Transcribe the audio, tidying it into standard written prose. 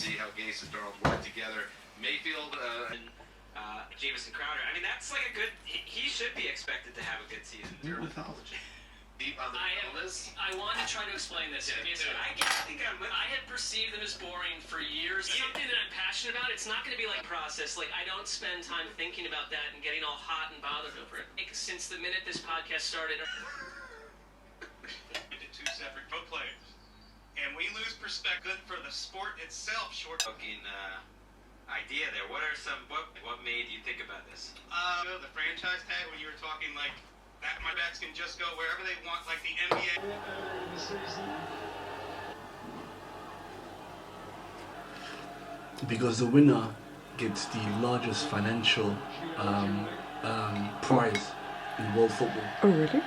see how Gase and Darnold work together. Mayfield and Jamison Crowder. I mean, that's like a good. He should be expected to have a good season. Your mythology. Deep on the illness. I want to try to explain this. I had perceived them as boring for years. Something that I'm passionate about. It's not going to be like process. Like I don't spend time thinking about that and getting all hot and bothered over it. Since the minute this podcast started. Two separate pro players, and we lose perspective for the sport itself. Fucking idea there. What made you think about this? The franchise tag when you were talking like that, my backs can just go wherever they want, like the NBA. Because the winner gets the largest financial prize in world football. Oh, really?